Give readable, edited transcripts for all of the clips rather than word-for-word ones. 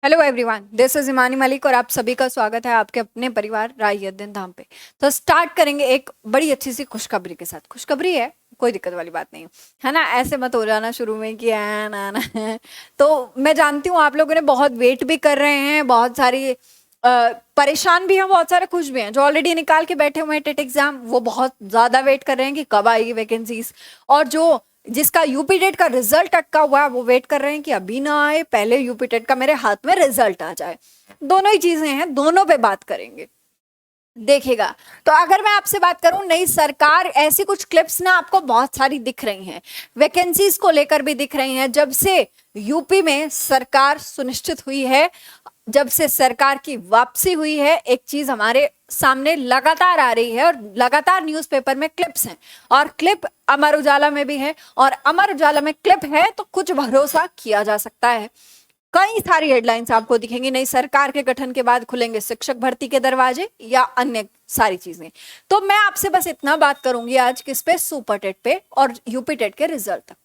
Hello everyone, this is Imani Malik और आप सभी का स्वागत है आपके अपने परिवार रायद्दीन धाम पे। तो स्टार्ट करेंगे एक बड़ी अच्छी सी खुशखबरी के साथ। खुशखबरी है, कोई दिक्कत वाली बात नहीं है ना। ऐसे मत हो जाना शुरू में कि ना तो मैं जानती हूँ आप लोगों ने बहुत वेट भी कर रहे हैं, बहुत सारी परेशान भी हैं, बहुत सारे खुश भी हैं। जो ऑलरेडी निकाल के बैठे हुए हैं टेट एग्जाम, वो बहुत ज्यादा वेट कर रहे हैं कि कब आएगी वैकेंसीज। और जो जिसका यूपी टेट का रिजल्ट अटका हुआ है वो वेट कर रहे हैं कि अभी ना आए, पहले यूपी टेट का मेरे हाथ में रिजल्ट आ जाए। दोनों ही चीजें हैं, दोनों पे बात करेंगे, देखेगा। तो अगर मैं आपसे बात करूं, नई सरकार, ऐसी कुछ क्लिप्स ना आपको बहुत सारी दिख रही हैं, वैकेंसीज को लेकर भी दिख रही हैं। जब से यूपी में सरकार सुनिश्चित हुई है, जब से सरकार की वापसी हुई है, एक चीज हमारे सामने लगातार आ रही है और लगातार न्यूज़पेपर में क्लिप्स हैं, और क्लिप अमर उजाला में भी है, और अमर उजाला में क्लिप है तो कुछ भरोसा किया जा सकता है। कई सारी हेडलाइंस आपको दिखेंगी, नई सरकार के गठन के बाद खुलेंगे शिक्षक भर्ती के दरवाजे या अन्य सारी चीजें। तो मैं आपसे बस इतना बात करूंगी आज किस पे, सुपर टेट पे और यूपी टेट के रिजल्ट तक।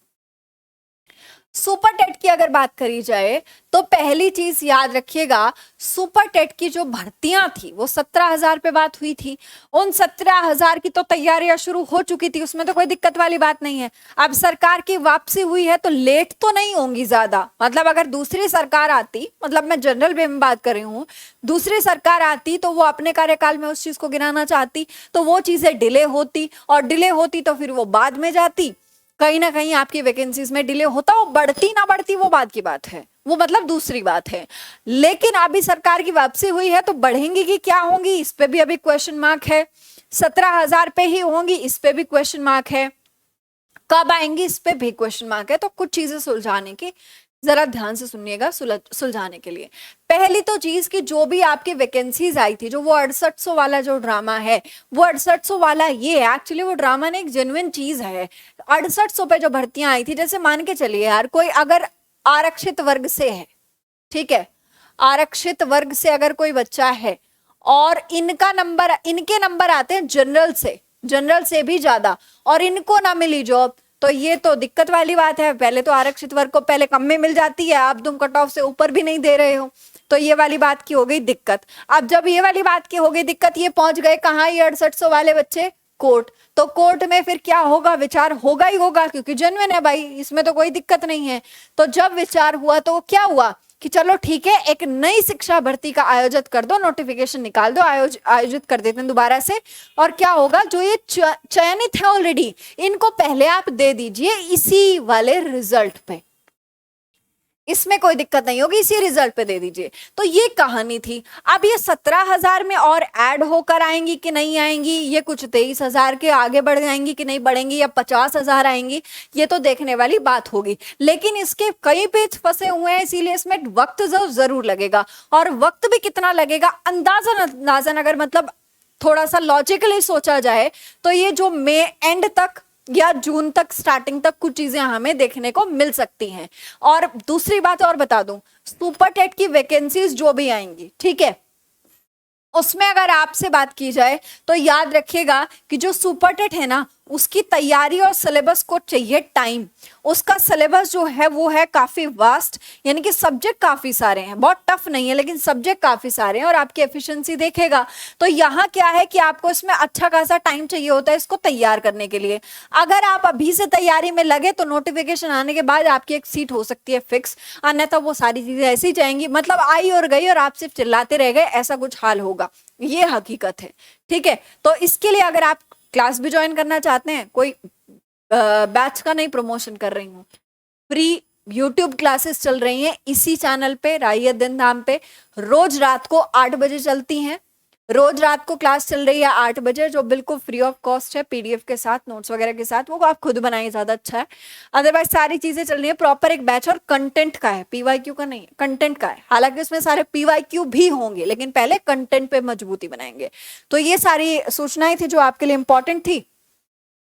सुपर टेट की अगर बात करी जाए तो पहली चीज याद रखिएगा, सुपर टेट की जो भर्तियां थी वो 17,000 पे बात हुई थी। उन 17,000 की तो तैयारियां शुरू हो चुकी थी, उसमें तो कोई दिक्कत वाली बात नहीं है। अब सरकार की वापसी हुई है तो लेट तो नहीं होंगी ज्यादा। मतलब अगर दूसरी सरकार आती, मतलब मैं जनरल वे में बात कर रही हूँ, दूसरी सरकार आती तो वो अपने कार्यकाल में उस चीज को गिराना चाहती तो वो चीजें डिले होती, और डिले होती तो फिर वो बाद में जाती। कहीं ना कहीं आपकी वैकेंसीज में डिले होता, वो बढ़ती ना बढ़ती वो बात की बात है, वो मतलब दूसरी बात है। लेकिन अभी सरकार की वापसी हुई है तो बढ़ेंगी कि क्या होंगी, इस पे भी अभी क्वेश्चन मार्क है। 17,000 पे ही होंगी, इस पे भी क्वेश्चन मार्क है। कब आएंगी, इस पे भी क्वेश्चन मार्क है। तो कुछ चीजें सुलझाने की, जरा ध्यान से सुनिएगा सुलझाने के लिए। पहली तो चीज कि जो भी आपकी वैकेंसीज आई थी, जो वो 6800 वाला जो ड्रामा है, वो 6800 वाला, ये एक्चुअली वो ड्रामा ने एक जेन्युइन चीज है। 6800 पे जो भर्तियां आई थी, जैसे मान के चलिए यार, कोई अगर आरक्षित वर्ग से है, ठीक है, आरक्षित वर्ग से अगर कोई बच्चा है और इनके नंबर आते हैं जनरल से भी ज्यादा, और इनको ना मिली जॉब, तो ये तो दिक्कत वाली बात है। पहले तो आरक्षित वर्ग को पहले कम में मिल जाती है, आप तुम कट ऑफ से ऊपर भी नहीं दे रहे हो, तो ये वाली बात की हो गई दिक्कत। अब जब ये वाली बात की हो गई दिक्कत, ये पहुंच गए कहाँ, ये 6800 वाले बच्चे कोर्ट। तो कोर्ट में फिर क्या होगा, विचार होगा ही होगा, क्योंकि जेन्युइन है भाई, इसमें तो कोई दिक्कत नहीं है। तो जब विचार हुआ तो क्या हुआ कि चलो ठीक है, एक नई शिक्षा भर्ती का आयोजित कर दो, नोटिफिकेशन निकाल दो, आयोजित कर देते हैं दोबारा से। और क्या होगा, जो ये चयनित है ऑलरेडी, इनको पहले आप दे दीजिए इसी वाले रिजल्ट पे, इसमें कोई दिक्कत नहीं होगी, इसी रिजल्ट पे दे दीजिए। तो ये कहानी थी। अब ये 17,000 में और ऐड होकर आएंगी कि नहीं आएंगी, ये कुछ 23,000 के आगे बढ़ जाएंगी कि नहीं बढ़ेंगी, या 50,000 आएंगी, ये तो देखने वाली बात होगी। लेकिन इसके कई पेज फंसे हुए हैं, इसीलिए इसमें वक्त जरूर लगेगा। और वक्त भी कितना लगेगा, अंदाजन अगर मतलब थोड़ा सा लॉजिकली सोचा जाए तो ये जो मई एंड तक या जून तक, स्टार्टिंग तक कुछ चीजें हमें देखने को मिल सकती हैं। और दूसरी बात और बता दूं, सुपर टेट की वैकेंसीज जो भी आएंगी, ठीक है, उसमें अगर आपसे बात की जाए तो याद रखिएगा कि जो सुपर टेट है ना, उसकी तैयारी और सिलेबस को चाहिए टाइम। उसका सिलेबस जो है वो है काफी वास्ट, यानी कि सब्जेक्ट काफी सारे हैं, बहुत टफ नहीं है लेकिन सब्जेक्ट काफी सारे हैं। और आपकी एफिशिएंसी देखेगा तो यहाँ क्या है कि आपको इसमें अच्छा खासा टाइम चाहिए होता है इसको तैयार करने के लिए। अगर आप अभी से तैयारी में लगे तो नोटिफिकेशन आने के बाद आपकी एक सीट हो सकती है फिक्स, अन्यथा वो सारी चीजें ऐसी ही जाएंगी, मतलब आई और गई और आप सिर्फ चिल्लाते रह गए, ऐसा कुछ हाल होगा। ये हकीकत है, ठीक है। तो इसके लिए अगर आप क्लास भी ज्वाइन करना चाहते हैं, कोई बैच का नहीं प्रमोशन कर रही हूँ, फ्री यूट्यूब क्लासेस चल रही हैं इसी चैनल पे, रायद्दीन धाम पे, रोज रात को 8 बजे चलती हैं। रोज रात को क्लास चल रही है 8 बजे, जो बिल्कुल फ्री ऑफ कॉस्ट है, पीडीएफ के साथ, नोट्स वगैरह के साथ, वो आप खुद बनाइए, ज्यादा अच्छा है। अदरवाइज सारी चीजें चल रही है, प्रॉपर एक बैच, और कंटेंट का है, पीवाईक्यू का नहीं है, कंटेंट का है। हालांकि उसमें सारे पीवाईक्यू भी होंगे, लेकिन पहले कंटेंट पे मजबूती बनाएंगे। तो ये सारी सूचनाएं थी जो आपके लिए इंपॉर्टेंट थी।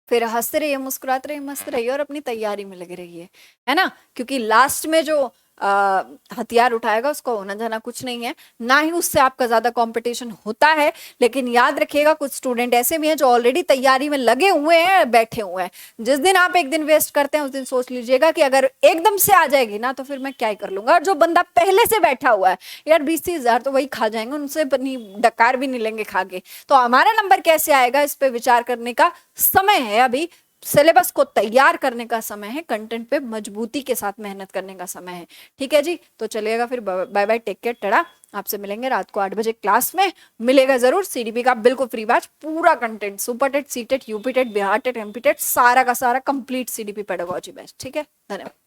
फिर हंसते रहिए, मुस्कुराते रहिए, मस्त रहिए और अपनी तैयारी में लगे रहिए, है ना, क्योंकि लास्ट में जो हथियार उठाएगा उसका होना जाना कुछ नहीं है, ना ही उससे आपका ज्यादा कंपटीशन होता है। लेकिन याद रखिएगा कुछ स्टूडेंट ऐसे भी हैं जो ऑलरेडी तैयारी में लगे हुए हैं, बैठे हुए हैं। जिस दिन आप एक दिन वेस्ट करते हैं उस दिन सोच लीजिएगा कि अगर एकदम से आ जाएगी ना तो फिर मैं क्या ही कर लूंगा। और जो बंदा पहले से बैठा हुआ है यार 20-30 हजार तो वही खा जाएंगे, उनसे डकार भी नहीं लेंगे खा के। तो हमारा नंबर कैसे आएगा इस पे विचार करने का समय है अभी, सिलेबस को तैयार करने का समय है, कंटेंट पे मजबूती के साथ मेहनत करने का समय है। ठीक है जी, तो चलिएगा फिर, बाय बाय, टेक केयर, टड़ा। आपसे मिलेंगे रात को 8 बजे क्लास में, मिलेगा जरूर। सीडीपी का बिल्कुल फ्री बैच, पूरा content, super TET, C TET, UP TET, Bihar TET, MP TET, सारा का सारा कंप्लीट सीडीपी पेडागोजी बैच। ठीक है, धन्यवाद।